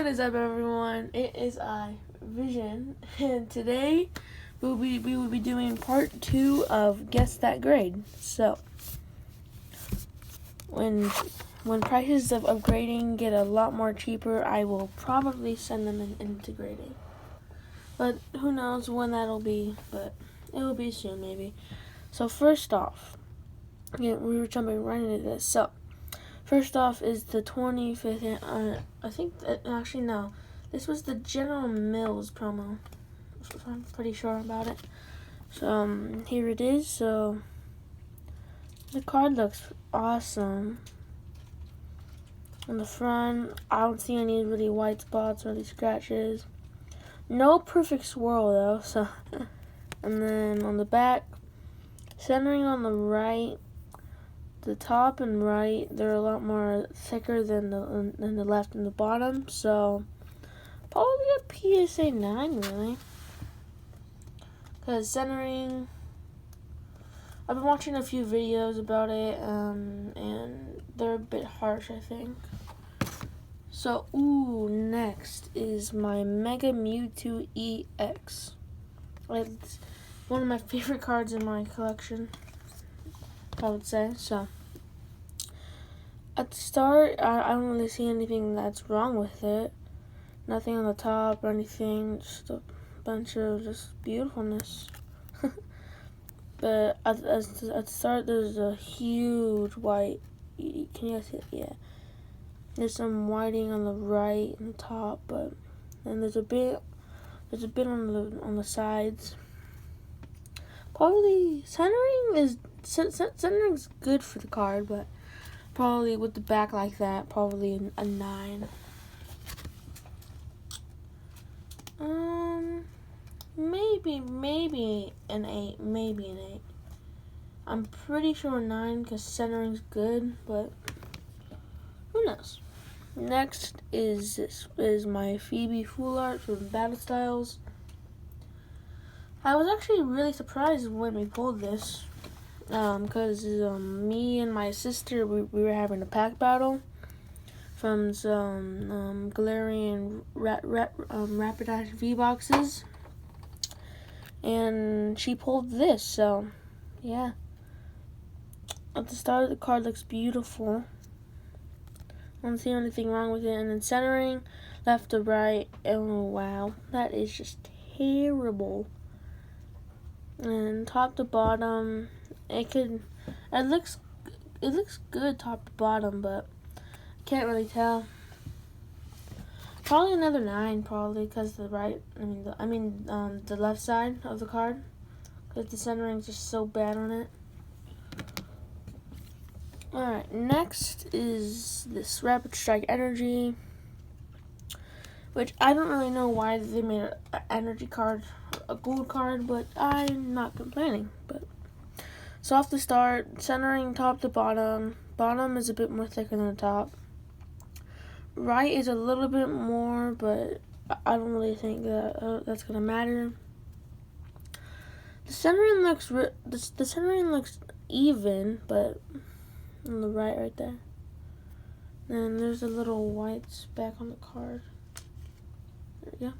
What is up, everyone? It is I, Vision, and today we will be doing part 2 of Guess That Grade. So, when prices of grading get a lot more cheaper, I will probably send them into grading. But who knows when that'll be? But it will be soon, maybe. So first off, we were jumping right into this. So, first off is the 25th. Actually no. This was the General Mills promo. I'm pretty sure about it. So here it is. So the card looks awesome. On the front, I don't see any really white spots or any scratches. No perfect swirl though. So, and then on the back, centering on the right, the top and right, they're a lot more thicker than the left and the bottom. So probably a PSA 9, really. Because centering, I've been watching a few videos about it, and they're a bit harsh, I think. So, next is my Mega Mewtwo EX. It's one of my favorite cards in my collection, I would say. So, at the start, I don't really see anything that's wrong with it. Nothing on the top or anything, just a bunch of just beautifulness. But at the start, there's a huge white. Can you guys see it? Yeah. There's some whiting on the right and the top, but then there's a bit on the sides. Probably centering's good for the card, but probably with the back like that, probably a 9. Maybe an 8. Maybe an 8. I'm pretty sure 9 because centering's good, but who knows? Next is my Phoebe Full Art from Battle Styles. I was actually really surprised when we pulled this, because me and my sister we were having a pack battle from some Galarian Rapidash V boxes, and she pulled this. So yeah, at the start, the card looks beautiful. I don't see anything wrong with it. And then centering, left to right. Oh wow, that is just terrible. And top to bottom, it looks good top to bottom, but can't really tell. Probably another 9, probably, because the left side of the card, because the centering's just so bad on it. Alright, next is this Rapid Strike Energy, which I don't really know why they made an energy card, a gold card, but I'm not complaining. But so off the start, centering top to bottom. Bottom is a bit more thicker than the top. Right is a little bit more, but I don't really think that that's gonna matter. The centering looks even, but on the right there. And there's a little white speck on the card. There we go.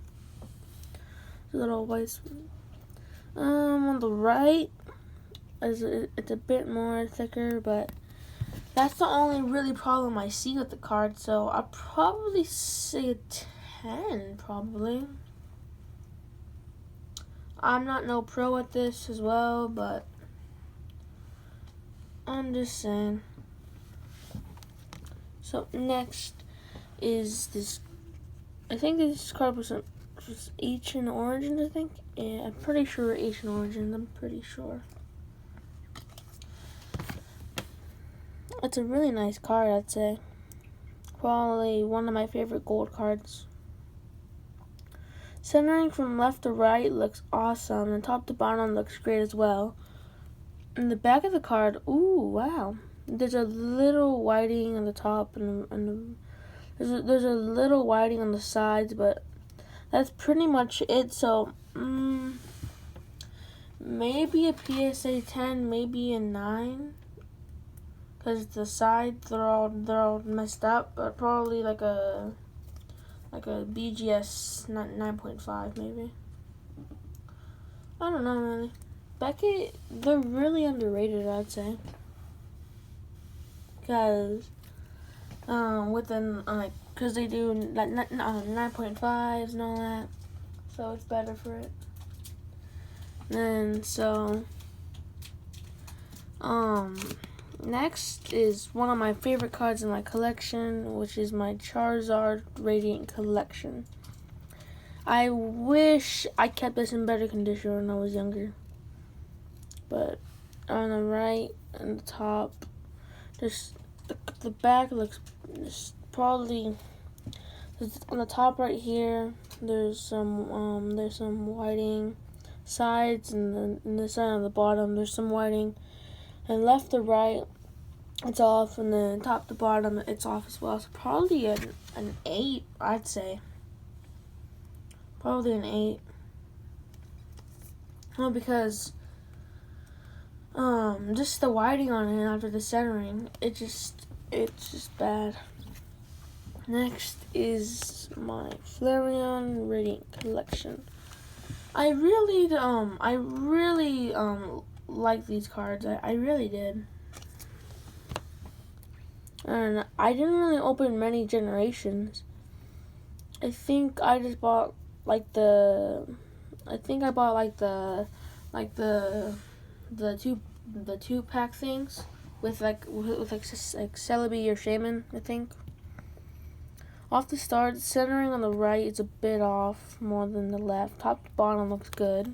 A little white. On the right, it's a bit more thicker, but that's the only really problem I see with the card. So I'll probably say a 10, probably. I'm not no pro at this as well, but I'm just saying. So next is this. I think this card was Ancient Origins, I think. Yeah, I'm pretty sure Ancient Origins. I'm pretty sure. It's a really nice card, I'd say. Probably one of my favorite gold cards. Centering from left to right looks awesome, and top to bottom looks great as well. In the back of the card, wow. There's a little whiting on the top, and there's a little whiting on the sides, but that's pretty much it. So, maybe a PSA 10, maybe a 9. Because the sides, they're all messed up, but probably like a like a BGS 9.5 maybe. I don't know really. Beckett, they're really underrated, I'd say. Because because they do 9.5s and all that, so it's better for it. And so next is one of my favorite cards in my collection, which is my Charizard Radiant Collection. I wish I kept this in better condition when I was younger. But on the right and the top, there's the back looks probably on the top right here. There's some whiting sides, and the side on the bottom there's some whiting. And left to right, it's off, and then top to bottom, it's off as well. So probably an 8, I'd say. Probably an 8. Well, because just the whiting on it after the centering, it's just bad. Next is my Flareon Radiant Collection. I really like these cards. I really did. And I didn't really open many generations. I think I just bought the two pack things with Celebi or Shaman, I think. Off the start, centering on the right is a bit off more than the left. Top to bottom looks good.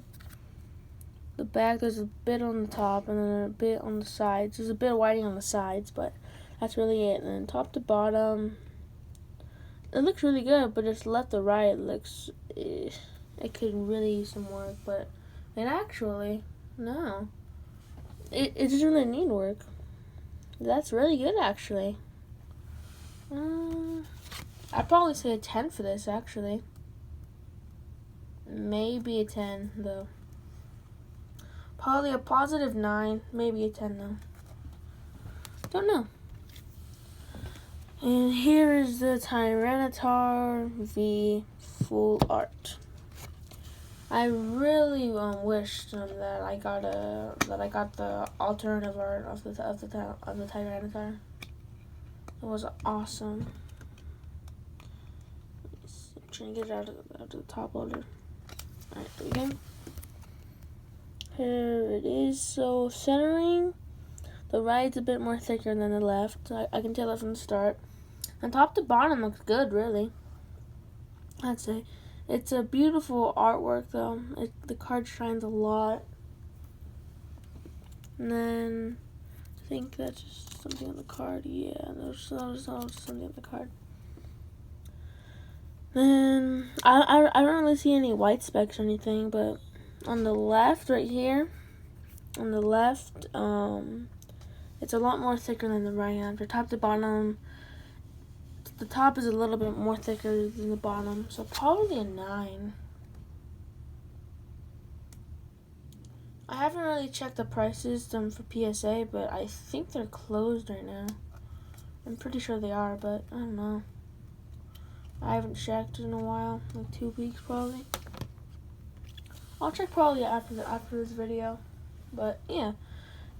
The back, there's a bit on the top and then a bit on the sides. There's a bit of whiting on the sides, but that's really it. And then top to bottom, it looks really good, but just left to right, it could really use some work. But actually, no. It doesn't really need work. That's really good, actually. I'd probably say a 10 for this, actually. Maybe a 10, though. Probably a positive 9, maybe a 10, though. Don't know. And here is the Tyranitar V Full Art. I really wished that I got the alternative art of the Tyranitar. It was awesome. I'm trying to get it out of the top loader. Alright, there we go. Here it is. So centering, the right's a bit more thicker than the left. I can tell that from the start. And top to bottom looks good, really. I'd say. It's a beautiful artwork, though. The card shines a lot. And then I think that's just something on the card. Yeah, there's something on the card. Then I don't really see any white specks or anything, but on the left, right here, on the left, it's a lot more thicker than the right. After top to bottom, the top is a little bit more thicker than the bottom, so probably a 9. I haven't really checked the prices for PSA, but I think they're closed right now. I'm pretty sure they are, but I don't know. I haven't checked in a while, like 2 weeks probably. I'll check probably after this video, but yeah.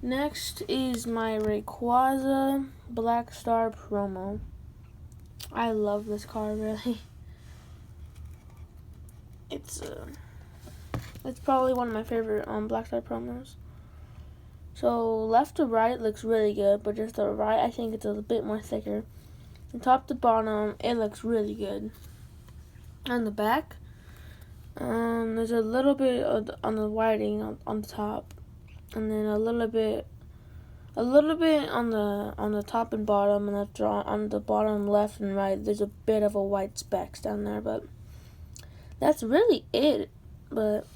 Next is my Rayquaza Black Star promo. I love this card, really. It's probably one of my favorite Black Star promos. So left to right looks really good, but just the right, I think it's a bit more thicker. And top to bottom, it looks really good. On the back, there's a little bit on the whiting on the top, and then a little bit on the top and bottom, and on the bottom left and right, there's a bit of a white specks down there, but that's really it. But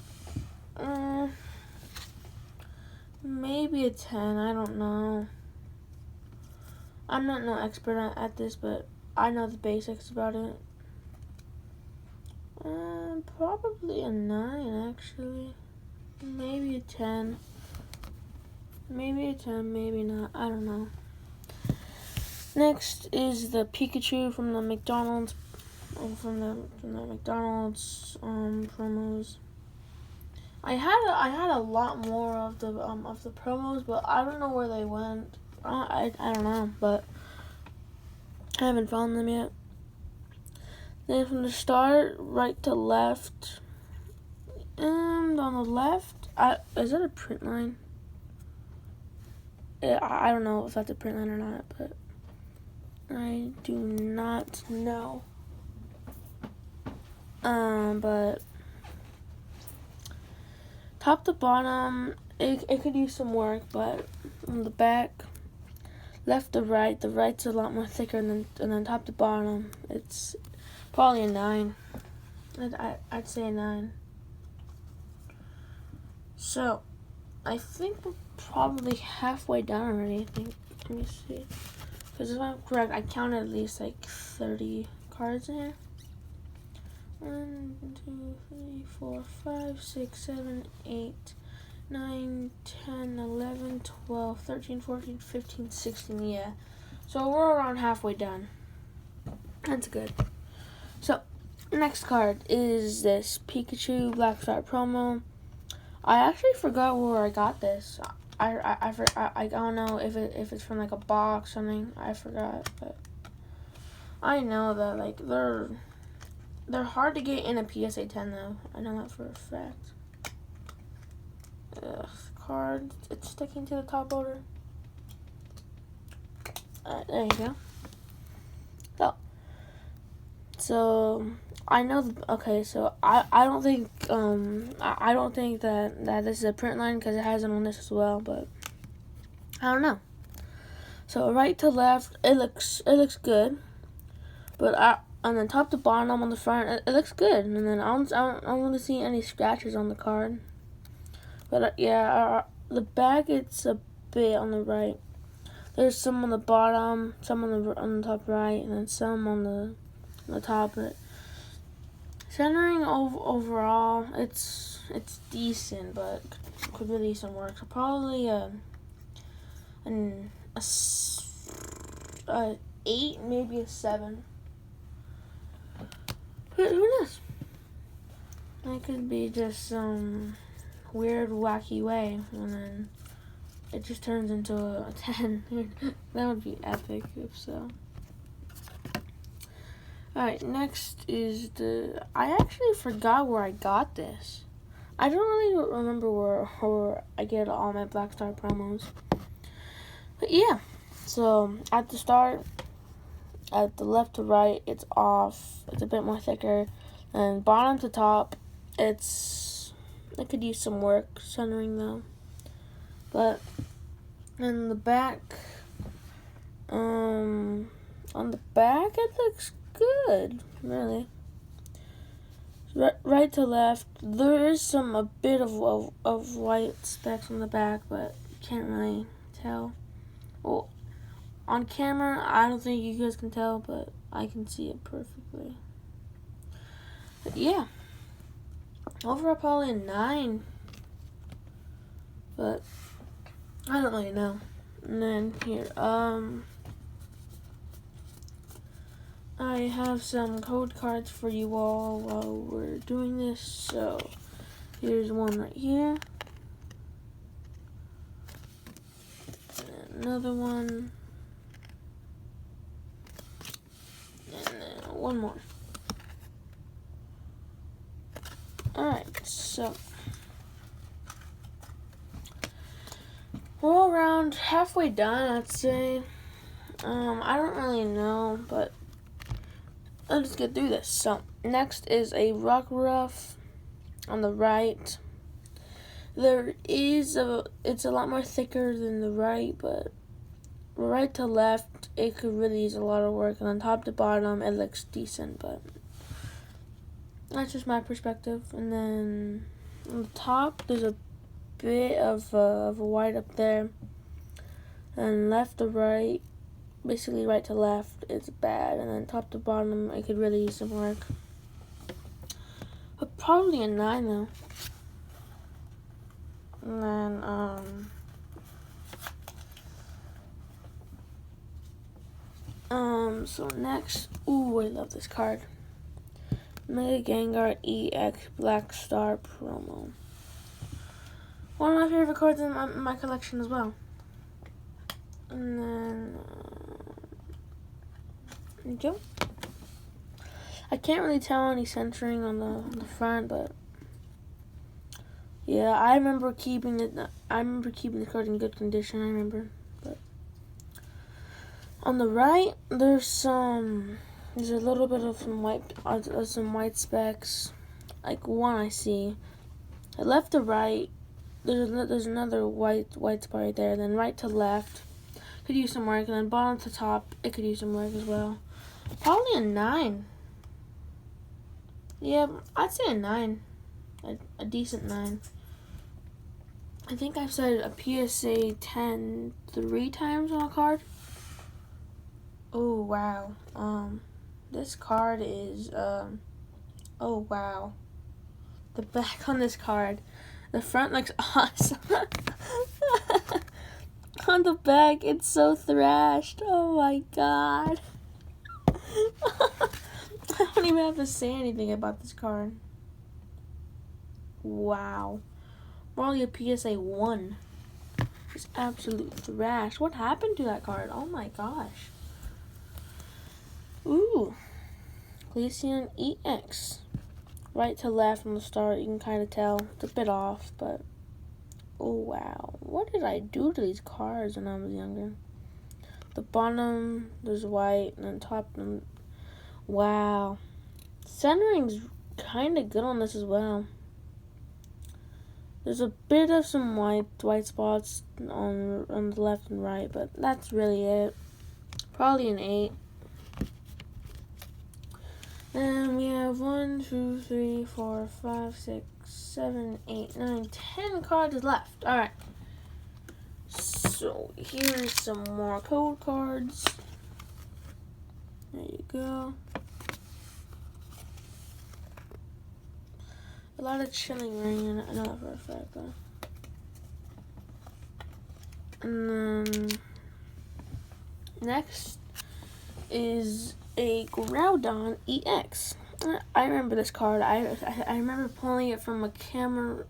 maybe a 10. I don't know. I'm not no expert at this, but I know the basics about it. Probably a 9, actually. Maybe a 10. Maybe a 10, maybe not. I don't know. Next is the Pikachu from the McDonald's from the McDonald's promos. I had a lot more of the promos, but I don't know where they went. I don't know, but I haven't found them yet. Then from the start, right to left, and on the left, is that a print line? I don't know if that's a print line or not, but I do not know. But top to bottom, it could use some work, but on the back, left to right, the right's a lot more thicker, and then top to bottom, it's probably a 9. I'd say a 9. So, I think we're probably halfway done already. I think. Let me see. Because if I'm correct, I counted at least like 30 cards in here. 1, 2, 3, 4, 5, 6, 7, 8, 9, 10, 11, 12, 13, 14, 15, 16. Yeah. So we're around halfway done. That's good. So, next card is this Pikachu Black Star promo. I actually forgot where I got this. I don't know if it's from like a box or something. I forgot, but I know that like they're hard to get in a PSA 10 though. I know that for a fact. Card, it's sticking to the top border. There you go. So I know. Okay, so I don't think I don't think that this is a print line because it has it on this as well, but I don't know. So right to left, it looks good, but on the top to bottom on the front, it looks good, and then I don't really see any scratches on the card. But yeah, the back it's a bit on the right. There's some on the bottom, some on the top right, and then some on the top. But centering overall, it's decent, but could really use some work. So probably a 8, maybe a 7. But who knows? It could be just some weird, wacky way, and then it just turns into a 10. That would be epic if so. Alright, next is I actually forgot where I got this. I don't really remember where I get all my Black Star promos. But yeah, so at the start, at the left to right, it's off. It's a bit more thicker. And bottom to top, it could use some work centering though. But in the back, on the back, it looks good, really. Right to left, there is a bit of white specks on the back, but you can't really tell. Well, on camera, I don't think you guys can tell, but I can see it perfectly. But yeah, overall probably a 9, but I don't really know. And then here, I have some code cards for you all while we're doing this. So here's one right here. And another one. And then one more. Alright, so we're all around halfway done, I'd say. I don't really know, but let's get through this. So next is a Rockruff on the right. It's a lot more thicker than the right, but right to left, it could really use a lot of work, and on top to bottom, it looks decent, but that's just my perspective. And then on the top, there's a bit of a white up there, and left to right, basically right to left, it's bad, and then top to bottom, it could really use some work. But probably a 9 though. And then so next, ooh, I love this card. Mega Gengar EX Black Star promo. One of my favorite cards in my collection as well. And then, there you go. I can't really tell any centering on the front, but yeah, I remember keeping it. I remember keeping the card in good condition. I remember, but on the right, there's a little bit of some white specks, like one I see. Left to right, there's another white spot right there. Then right to left, could use some work, and then bottom to top, it could use some work as well. Probably a 9. Yeah, I'd say a 9. A decent 9. I think I've said a PSA 10 3 times on a card. Oh wow. This card is oh wow. The back on this card. The front looks awesome. On the back, it's so thrashed. Oh my god. I don't even have to say anything about this card. Wow. Probably a PSA 1. It's absolute thrash. What happened to that card? Oh my gosh. Ooh. Glaceon EX. Right to left from the start, you can kind of tell. It's a bit off, but oh wow. What did I do to these cards when I was younger? The bottom, there's white, and then top, and wow. Centering's kind of good on this as well. There's a bit of some white spots on the left and right, but that's really it. Probably an 8. And we have 1, 2, 3, 4, 5, 6, 7, 8, 9, 10 cards left. Alright. So here's some more code cards. There you go. A lot of chilling rain in it, I know that for a fact though. And then next is a Groudon EX. I remember this card. I remember pulling it from a camera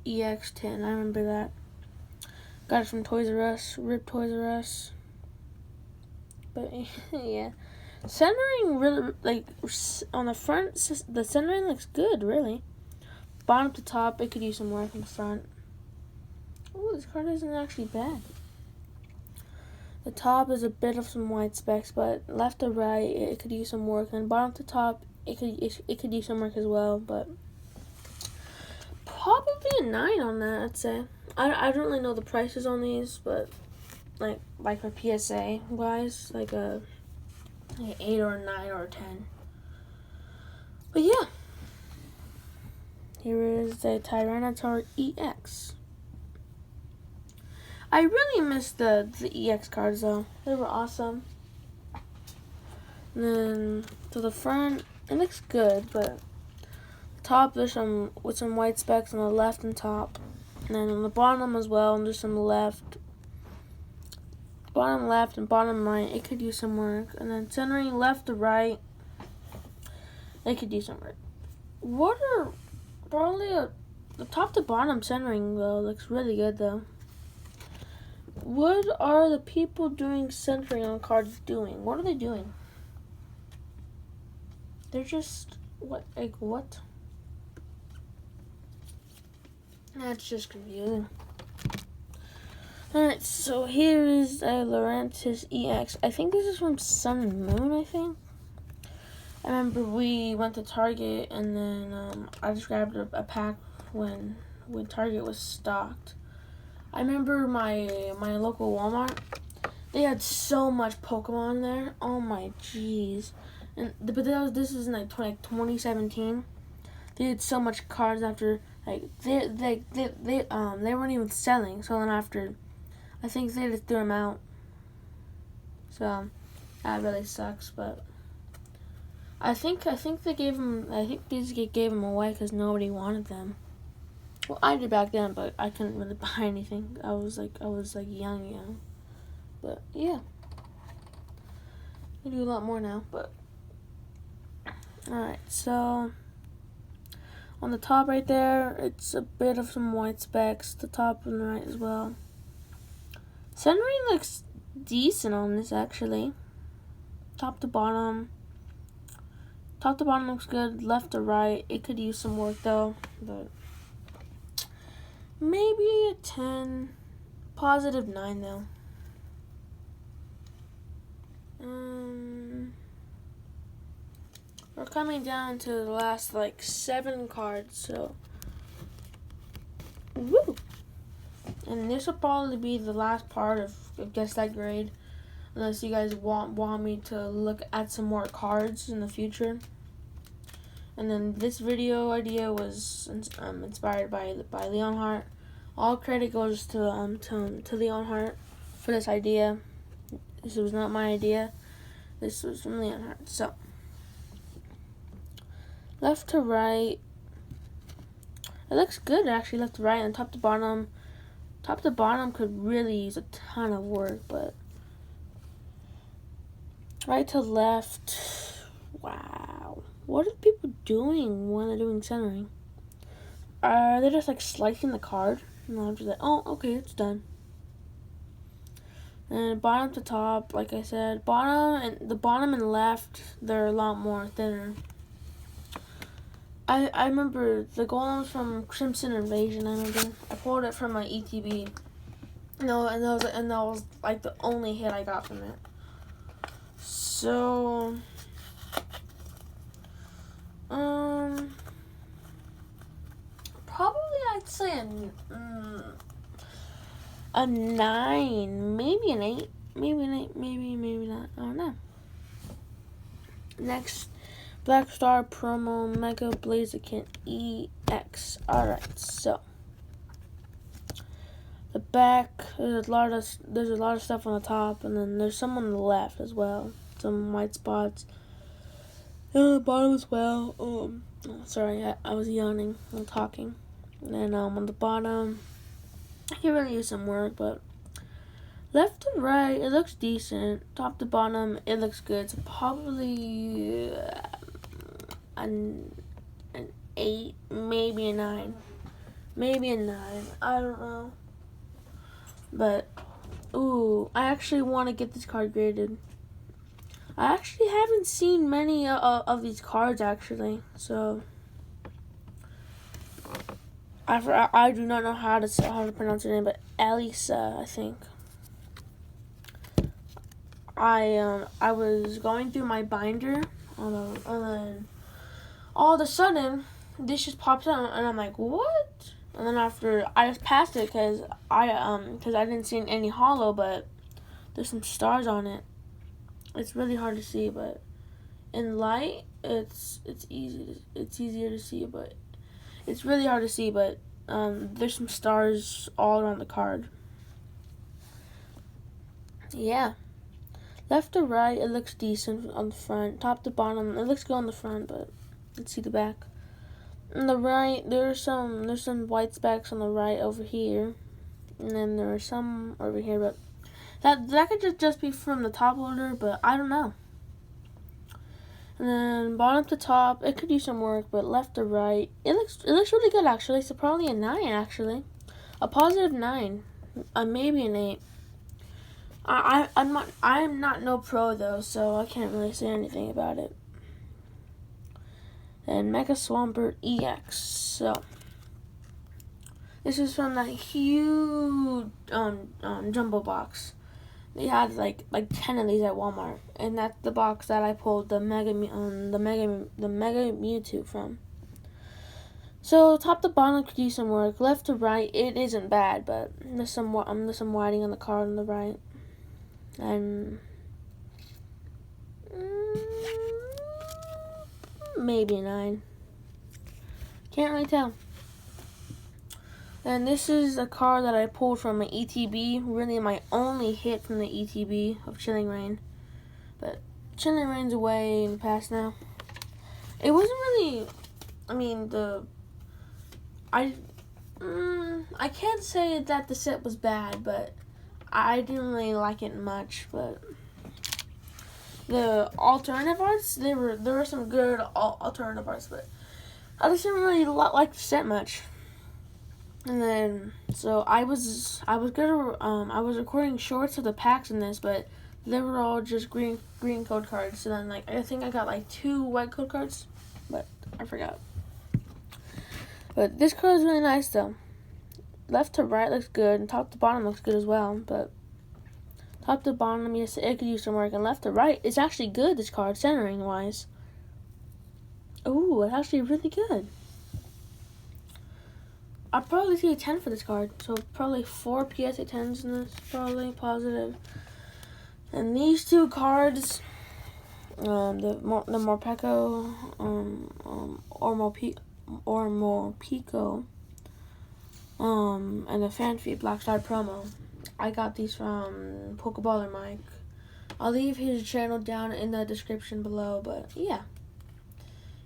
EX 10. I remember that. Got it from Toys R Us. Rip Toys R Us. But yeah, centering really, like on the front, the centering looks good. Really, bottom to top, it could use some work on the front. Oh, this card isn't actually bad. The top is a bit of some white specks, but left to right, it could use some work. And bottom to top, it could use some work as well. But probably a 9 on that, I'd say. I don't really know the prices on these, but like for PSA wise, like an 8 or a 9 or a 10. But yeah, here is the Tyranitar EX. I really miss the EX cards though. They were awesome. And then to the front, it looks good, but top there's some with some white specks on the left and top. And then on the bottom as well, and there's some bottom left and bottom right, it could use some work. And then centering left to right, it could use some work. What are probably the top to bottom centering though looks really good though. What are the people doing centering on cards doing? What are they doing? They're just what? That's just confusing. Alright, so here is a Lurantis EX. I think this is from Sun and Moon, I think. I remember we went to Target and then I just grabbed a pack when Target was stocked. I remember my local Walmart, they had so much Pokemon there. Oh my jeez. But this is in like 2017. They had so much cards after they weren't even selling. So then after, I think they just threw them out. So that really sucks. But I think they gave them. I think these gave them away because nobody wanted them. Well, I did back then, but I couldn't really buy anything. I was young. But yeah, I do a lot more now. But Alright, so on the top right there, it's a bit of some white specks. The top and the right as well. Centering looks decent on this actually. Top to bottom. Top to bottom looks good. Left to right, it could use some work though. But maybe a 10. Positive 9 though. We're coming down to the last like 7 cards, so woo! And this will probably be the last part of Guess That Grade, unless you guys want me to look at some more cards in the future. And then this video idea was inspired by Leonhardt. All credit goes to Leonhardt for this idea. This was not my idea. This was from Leonhardt. So left to right, it looks good actually. Left to right and top to bottom. Top to bottom could really use a ton of work, but right to left, wow. What are people doing when they're doing centering? Are they just like slicing the card? And I'm just like, oh, okay, it's done. And bottom to top, like I said, the bottom and left, they're a lot more thinner. I remember the golems from Crimson Invasion. I pulled it from my ETB. No, and that was like the only hit I got from it. So, probably I'd say a 9, maybe an 8, maybe not. I don't know. Next, Black Star Promo Mega Blaziken EX. Alright, so the back, there's a lot of stuff on the top, and then there's some on the left as well. Some white spots. And on the bottom as well. Sorry, I was yawning while talking. And then on the bottom, I can really use some work, but left to right, it looks decent. Top to bottom, it looks good. So probably an 8, maybe a 9. Maybe a 9. I don't know. But, ooh, I actually want to get this card graded. I actually haven't seen many of these cards, actually. So, I do not know how to pronounce her name, but Elisa, I think. I was going through my binder, and then all of a sudden, this just pops out, and I'm like, what? And then after, I just passed it because I didn't see any hollow, but there's some stars on it. It's really hard to see, but in light, it's easier to see, but it's really hard to see, but there's some stars all around the card. Yeah. Left to right, it looks decent on the front. Top to bottom, it looks good on the front, but let's see the back. On the right, there's some white specks on the right over here, and then there are some over here, but that could just be from the top loader, but I don't know. And then bottom to top, it could use some work, but left to right, it looks really good actually. So probably a 9 actually, a positive 9, maybe an 8. I'm not no pro though, so I can't really say anything about it. And Mega Swampert EX. So this is from that huge jumbo box. They had like 10 of these at Walmart, and that's the box that I pulled the Mega Mewtwo from. So top to bottom could use some work. Left to right, it isn't bad, but there's some whiting on the card on the right, and maybe a 9. Can't really tell. And this is a card that I pulled from my ETB. Really my only hit from the ETB of Chilling Reign. But Chilling Reign's way in the past now. It wasn't really, I can't say that the set was bad, but I didn't really like it much. But the alternative arts, there were some good alternative arts, but I just didn't really like the set much. And then so I was gonna I was recording shorts of the packs in this, but they were all just green code cards. So then I think I got like 2 white code cards, but I forgot. But this card is really nice though. Left to right looks good, and top to bottom looks good as well. But top to bottom, yes, it could use some work. And left to right is actually good, this card, centering wise. Ooh, it's actually really good. I'll probably see a 10 for this card. So probably 4 PSA 10s in this, probably positive. And these 2 cards, the Morpeko, Morpeko, and the Fanfi Black Star promo. I got these from Pokeballer Mike. I'll leave his channel down in the description below, but yeah.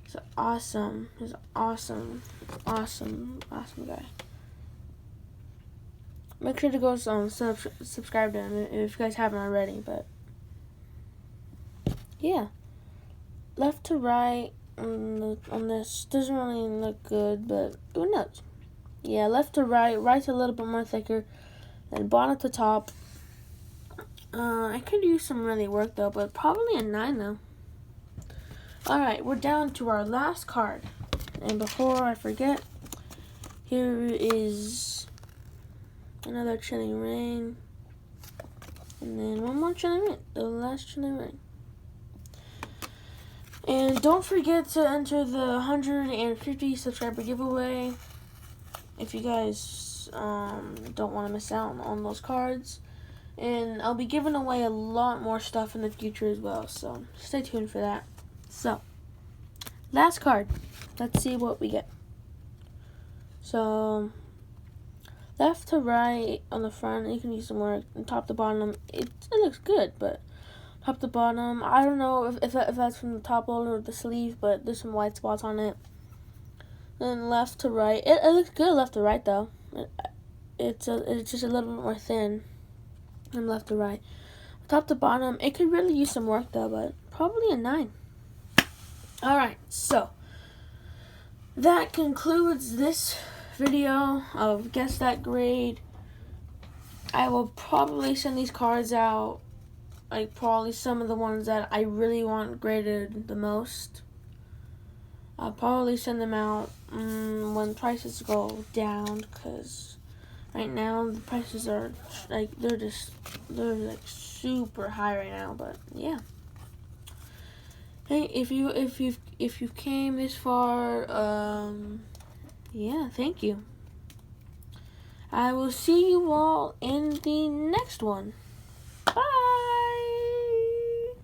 He's awesome. He's awesome guy. Make sure to go subscribe to him if you guys haven't already, but yeah. Left to right on this doesn't really look good, but who knows? Yeah, left to right. Right's a little bit more thicker. Then bottom to top. I could use some really work though, but probably a 9 though. Alright, we're down to our last card. And before I forget, here is another Chilling Reign. And then one more Chilling Reign. The last Chilling Reign. And don't forget to enter the 150 subscriber giveaway if you guys don't want to miss out on those cards. And I'll be giving away a lot more stuff in the future as well, so stay tuned for that. So, last card. Let's see what we get. So, left to right on the front, you can use some work. And top to bottom, it looks good, but top to bottom, I don't know if that's from the top loader or the sleeve, but there's some white spots on it. Then left to right, it looks good left to right though. It's just a little bit more thin from left to right. Top to bottom, it could really use some work though, but probably a 9. Alright, so that concludes this video of Guess That Grade. I will probably send these cards out, like probably some of the ones that I really want graded the most. I'll probably send them out when prices go down, because right now the prices are like they're like super high right now. But yeah. Hey, if you came this far, yeah, thank you. I will see you all in the next one.